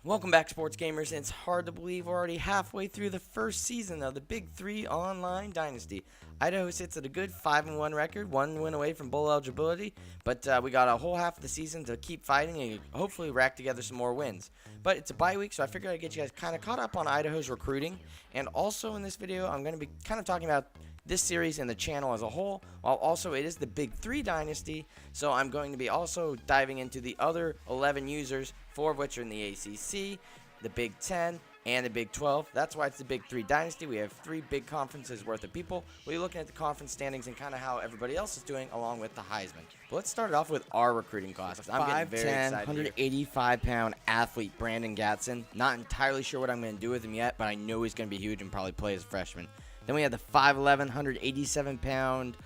Welcome back, sports gamers. And it's hard to believe we're already halfway through the first season of the Big Three Online Dynasty. Idaho sits at a good 5-1 record, one win away from bowl eligibility, but we got a whole half of the season to keep fighting and hopefully rack together some more wins. But it's a bye week, so I figured I'd get you guys kind of caught up on Idaho's recruiting. And also in this video, I'm going to be kind of talking about this series and the channel as a whole, while also it is the Big Three Dynasty, so I'm going to be also diving into the other 11 users, 4 of which are in the ACC, the Big 10, and the Big 12. That's why it's the Big Three Dynasty. We have 3 big conferences worth of people. We'll be looking at the conference standings and kind of how everybody else is doing, along with the Heisman. But let's start it off with our recruiting class. I'm getting very excited. 185-pound athlete Brandon Gatson. Not entirely sure what I'm going to do with him yet, but I know he's going to be huge and probably play as a freshman. Then we have the 5'11", 187-pound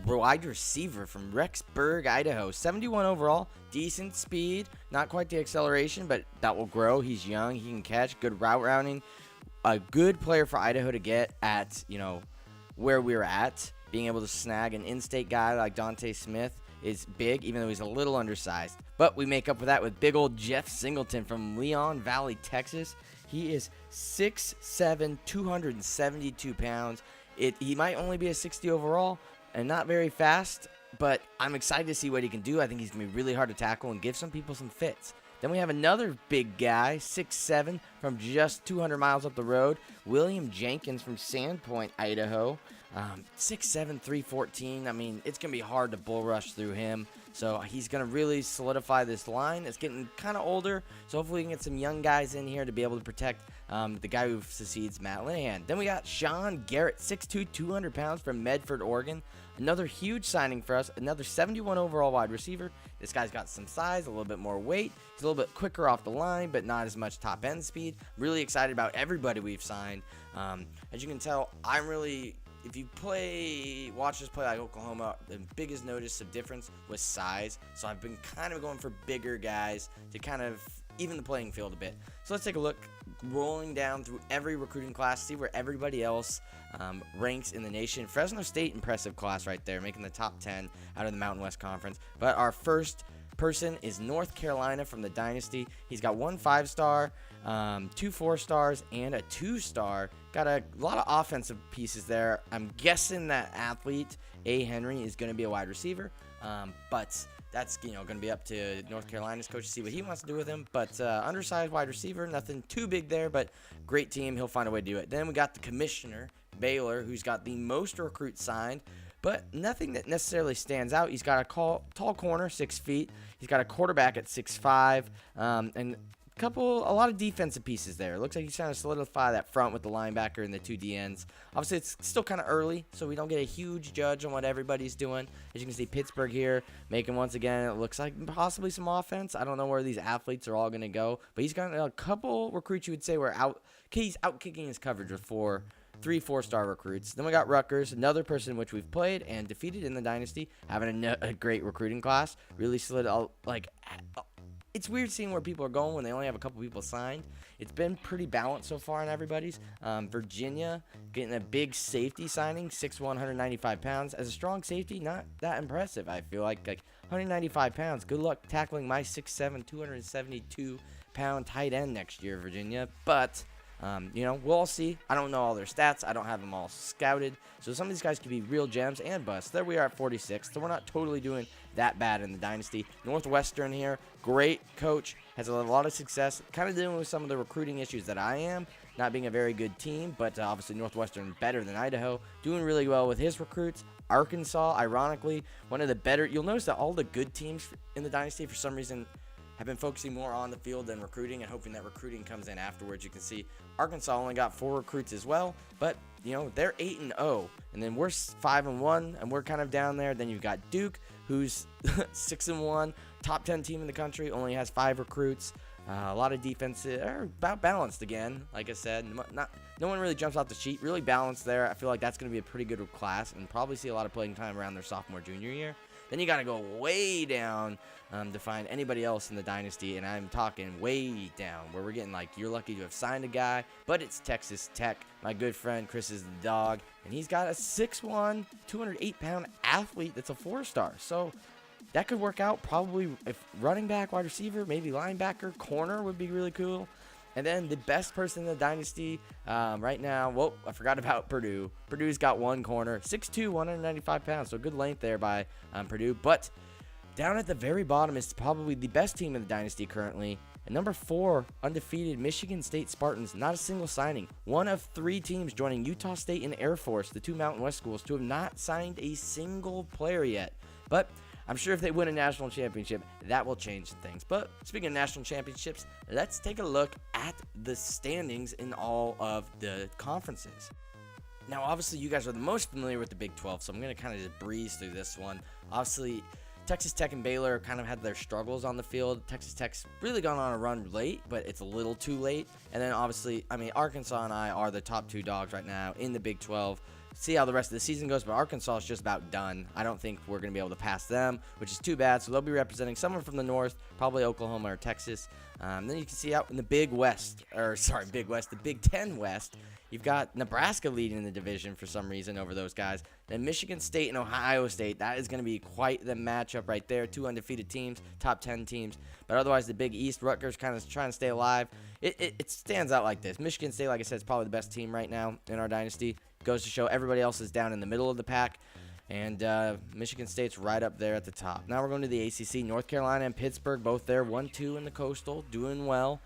wide receiver from Rexburg, Idaho. 71 overall, decent speed, not quite the acceleration, but that will grow. He's young, he can catch, good route running. A good player for Idaho to get at, where we're at. Being able to snag an in-state guy like Dante Smith is big, even though he's a little undersized. But we make up for that with big old Jeff Singleton from Leon Valley, Texas. He is 6'7", 272 pounds. He might only be a 60 overall and not very fast, but I'm excited to see what he can do. I think he's going to be really hard to tackle and give some people some fits. Then we have another big guy, 6'7", from just 200 miles up the road, William Jenkins from Sandpoint, Idaho. 6'7", 314. I mean, it's going to be hard to bull rush through him. So he's going to really solidify this line. It's getting kind of older, so hopefully we can get some young guys in here to be able to protect the guy who succeeds Matt Linehan. Then we got Sean Garrett, 6'2", 200 pounds from Medford, Oregon. Another huge signing for us, another 71 overall wide receiver. This guy's got some size, a little bit more weight. He's a little bit quicker off the line, but not as much top-end speed. Really excited about everybody we've signed. As you can tell, if you watch us play like Oklahoma, the biggest notice of difference was size. So I've been kind of going for bigger guys to kind of even the playing field a bit. So let's take a look, rolling down through every recruiting class, see where everybody else ranks in the nation. Fresno State, impressive class right there, making the top 10 out of the Mountain West Conference. But our first person is North Carolina from the Dynasty. He's got 1 5-star, 2 4-stars, and a 2-star. Got a lot of offensive pieces there. I'm guessing that athlete, A. Henry, is going to be a wide receiver, but that's going to be up to North Carolina's coach to see what he wants to do with him. But undersized wide receiver, nothing too big there, but great team. He'll find a way to do it. Then we got the commissioner, Baylor, who's got the most recruits signed, but nothing that necessarily stands out. He's got a tall corner, 6 feet. He's got a quarterback at 6'5", and a lot of defensive pieces there. It looks like he's trying to solidify that front with the linebacker and the 2 DNs. Obviously, it's still kind of early, so we don't get a huge judge on what everybody's doing. As you can see, Pittsburgh here making once again, it looks like possibly some offense. I don't know where these athletes are all going to go, but he's got a couple recruits you would say he's out-kicking his coverage with 3 4-star recruits. Then we got Rutgers, another person which we've played and defeated in the Dynasty, having a great recruiting class. Really solid, it's weird seeing where people are going when they only have a couple people signed. It's been pretty balanced so far on everybody's. Virginia getting a big safety signing, 6'1", 195 pounds. As a strong safety, not that impressive, I feel like 195 pounds. Good luck tackling my 6'7", 272-pound tight end next year, Virginia. But we'll all see. I don't know all their stats. I don't have them all scouted. So some of these guys could be real gems and busts. There we are at 46. So we're not totally doing that bad in the Dynasty. Northwestern here, great coach, has a lot of success. Kind of dealing with some of the recruiting issues that I am, not being a very good team, but obviously Northwestern better than Idaho. Doing really well with his recruits. Arkansas, ironically, one of the better. You'll notice that all the good teams in the Dynasty, for some reason, have been focusing more on the field than recruiting and hoping that recruiting comes in afterwards. You can see Arkansas only got 4 recruits as well, but they're 8-0, and then we're 5-1, and we're kind of down there. Then you've got Duke, who's 6-1, top 10 team in the country, only has 5 recruits. A lot of defense, about balanced again. Like I said, no one really jumps off the sheet. Really balanced there. I feel like that's going to be a pretty good class, and probably see a lot of playing time around their sophomore, junior year. Then you got to go way down to find anybody else in the Dynasty, and I'm talking way down, where we're getting you're lucky to have signed a guy, but it's Texas Tech. My good friend Chris is the dog, and he's got a 6'1", 208-pound athlete that's a 4-star. So that could work out probably if running back, wide receiver, maybe linebacker, corner would be really cool. And then the best person in the Dynasty right now, well, I forgot about Purdue. Purdue's got one corner, 6'2", 195 pounds, so good length there by Purdue. But down at the very bottom is probably the best team in the Dynasty currently. And number 4, undefeated Michigan State Spartans, not a single signing. One of 3 teams joining Utah State and Air Force, the 2 Mountain West schools, to have not signed a single player yet. But I'm sure if they win a national championship, that will change things. But speaking of national championships, let's take a look at the standings in all of the conferences. Now, obviously, you guys are the most familiar with the Big 12, so I'm going to kind of just breeze through this one. Obviously, Texas Tech and Baylor kind of had their struggles on the field. Texas Tech's really gone on a run late, but it's a little too late. And then, obviously, Arkansas and I are the top 2 dogs right now in the Big 12. See how the rest of the season goes, but Arkansas is just about done. I don't think we're going to be able to pass them, which is too bad. So they'll be representing someone from the north, probably Oklahoma or Texas. Then you can see out in the the Big 10 West, you've got Nebraska leading the division for some reason over those guys. Then Michigan State and Ohio State, that is going to be quite the matchup right there. 2 undefeated teams, top 10 teams. But otherwise, the Big East, Rutgers kind of trying to stay alive. It stands out like this. Michigan State, like I said, is probably the best team right now in our dynasty. Goes to show everybody else is down in the middle of the pack. And Michigan State's right up there at the top. Now we're going to the ACC. North Carolina and Pittsburgh, both there. 1-2 in the Coastal, doing well.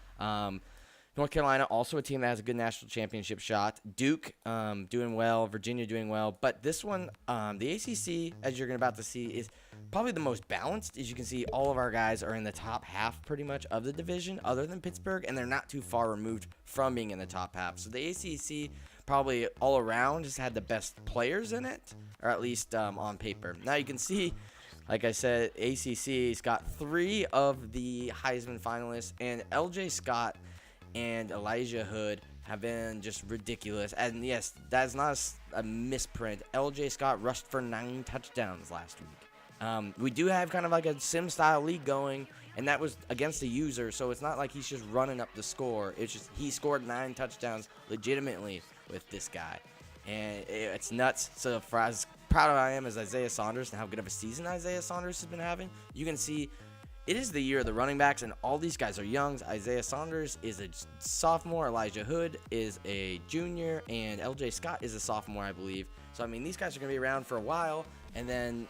North Carolina, also a team that has a good national championship shot. Duke doing well. Virginia doing well. But this one, the ACC, as you're about to see, is probably the most balanced. As you can see, all of our guys are in the top half pretty much of the division, other than Pittsburgh, and they're not too far removed from being in the top half. So the ACC probably all around has had the best players in it, or at least on paper. Now you can see, like I said, ACC's got 3 of the Heisman finalists, and LJ Scott and Elijah Hood have been just ridiculous. And yes, that's not a misprint. LJ Scott rushed for 9 touchdowns last week. We do have kind of like a sim-style league going, and that was against a user, so it's not like he's just running up the score. It's just he scored 9 touchdowns legitimately with this guy, and it's nuts. So for as proud as I am as Isaiah Saunders and how good of a season Isaiah Saunders has been having, you can see it is the year of the running backs, and all these guys are young. Isaiah Saunders is a sophomore, Elijah Hood is a junior, and LJ Scott is a sophomore, I believe. So these guys are going to be around for a while. And then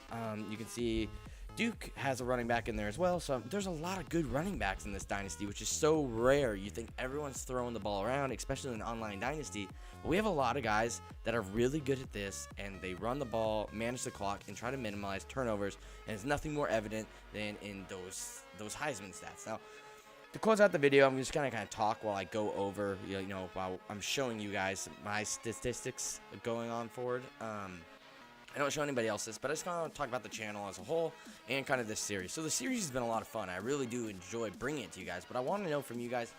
you can see Duke has a running back in there as well. So there's a lot of good running backs in this dynasty, which is so rare. You think everyone's throwing the ball around, especially in an online dynasty. But we have a lot of guys that are really good at this, and they run the ball, manage the clock, and try to minimize turnovers. And it's nothing more evident than in those Heisman stats. Now, to close out the video, I'm just going to kind of talk while I go over, while I'm showing you guys my statistics going on forward. I don't show anybody else's, but I just want to talk about the channel as a whole and kind of this series. So the series has been a lot of fun. I really do enjoy bringing it to you guys, but I want to know from you guys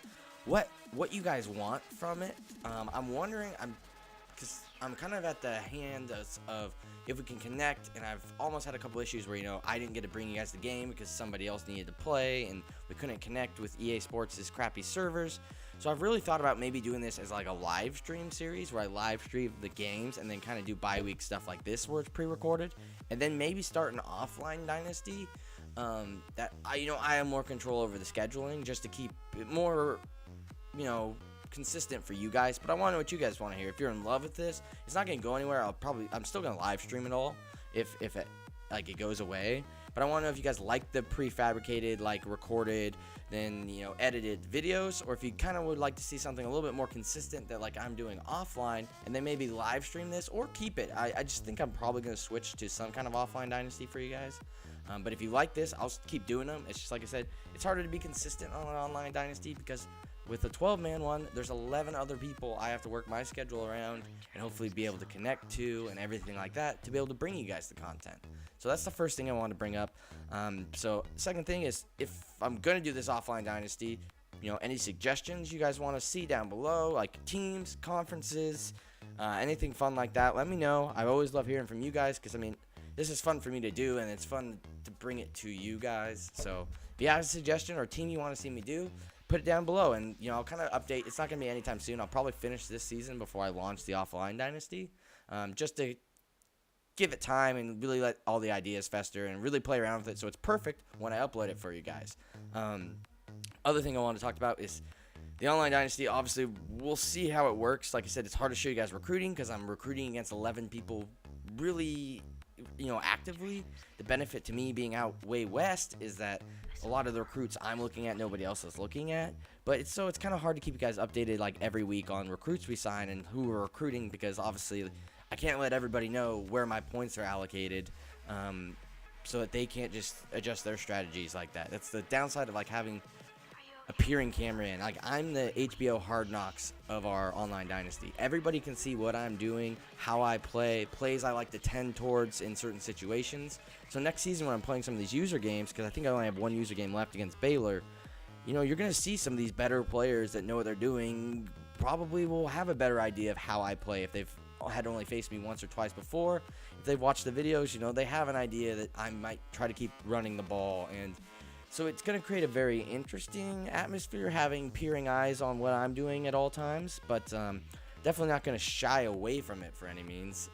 what you guys want from it. I'm wondering, because I'm kind of at the hand of if we can connect, and I've almost had a couple issues where, I didn't get to bring you guys the game because somebody else needed to play, and we couldn't connect with EA Sports' crappy servers. So I've really thought about maybe doing this as like a live stream series where I live stream the games and then kind of do bi-week stuff like this where it's pre-recorded, and then maybe start an offline dynasty that I have more control over the scheduling just to keep it more, consistent for you guys. But I want to know what you guys want to hear. If you're in love with this, it's not going to go anywhere. I'm still going to live stream it all if it goes away. But I want to know if you guys like the prefabricated, recorded, then, edited videos, or if you kind of would like to see something a little bit more consistent that I'm doing offline, and then maybe live stream this or keep it. I just think I'm probably going to switch to some kind of offline dynasty for you guys. But if you like this, I'll keep doing them. It's just like I said, it's harder to be consistent on an online dynasty because with a 12-man one, there's 11 other people I have to work my schedule around and hopefully be able to connect to and everything like that to be able to bring you guys the content. So that's the first thing I want to bring up. So second thing is, if I'm going to do this offline dynasty, any suggestions you guys want to see down below, like teams, conferences, anything fun like that, let me know. I always love hearing from you guys because, this is fun for me to do, and it's fun to bring it to you guys. So if you have a suggestion or team you want to see me do, put it down below, and I'll kind of update. It's not going to be anytime soon. I'll probably finish this season before I launch the offline dynasty, just to give it time and really let all the ideas fester and really play around with it so it's perfect when I upload it for you guys. Other thing I want to talk about is The online dynasty, obviously, we'll see how it works. Like I said, it's hard to show you guys recruiting because I'm recruiting against 11 people really, actively. The benefit to me being out way west is that a lot of the recruits I'm looking at, nobody else is looking at. But it's kind of hard to keep you guys updated like every week on recruits we sign and who we're recruiting, because obviously I can't let everybody know where my points are allocated, so that they can't just adjust their strategies like that. That's the downside of like having a peering camera in. Like, I'm the HBO Hard Knocks of our online dynasty. Everybody can see what I'm doing, how I play, plays I like to tend towards in certain situations. So next season when I'm playing some of these user games, because I think I only have one user game left against Baylor, you're going to see some of these better players that know what they're doing probably will have a better idea of how I play if they've had only faced me once or twice before. If they've watched the videos, they have an idea that I might try to keep running the ball. And so it's going to create a very interesting atmosphere, having peering eyes on what I'm doing at all times, but definitely not going to shy away from it for any means.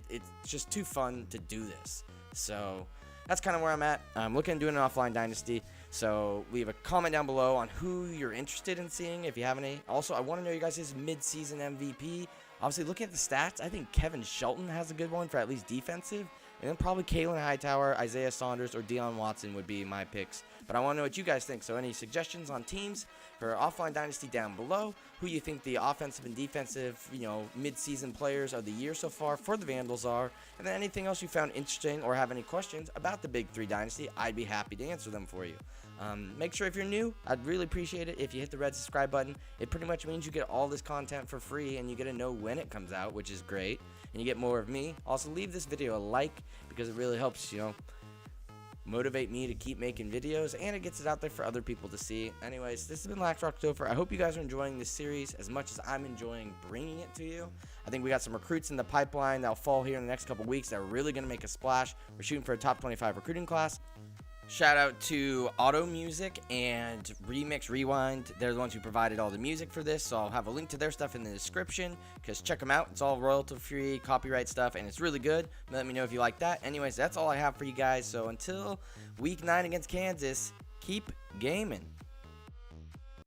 It's just too fun to do this. So that's kind of where I'm at. I'm looking at doing an offline dynasty, so leave a comment down below on who you're interested in seeing if you have any. Also, I want to know you guys' mid-season MVP. Obviously, looking at the stats, I think Kevin Shelton has a good one for at least defensive. And then probably Kalen Hightower, Isaiah Saunders, or Deion Watson would be my picks. But I want to know what you guys think. So any suggestions on teams for Offline Dynasty down below? Who you think the offensive and defensive, mid-season players of the year so far for the Vandals are? And then anything else you found interesting or have any questions about the Big 3 Dynasty, I'd be happy to answer them for you. Make sure if you're new, I'd really appreciate it if you hit the red subscribe button. It pretty much means you get all this content for free and you get to know when it comes out, which is great. And you get more of me. Also, leave this video a like because it really helps, motivate me to keep making videos, and it gets it out there for other people to see. Anyways, this has been Lax Rocktober. I hope you guys are enjoying this series as much as I'm enjoying bringing it to you. I think we got some recruits in the pipeline that'll fall here in the next couple weeks that are really going to make a splash. We're shooting for a top 25 recruiting class. Shout out to Auto Music and Remix Rewind. They're the ones who provided all the music for this, so I'll have a link to their stuff in the description, because check them out. It's all royalty-free, copyright stuff, and it's really good. Let me know if you like that. Anyways, that's all I have for you guys. So until week 9 against Kansas, keep gaming.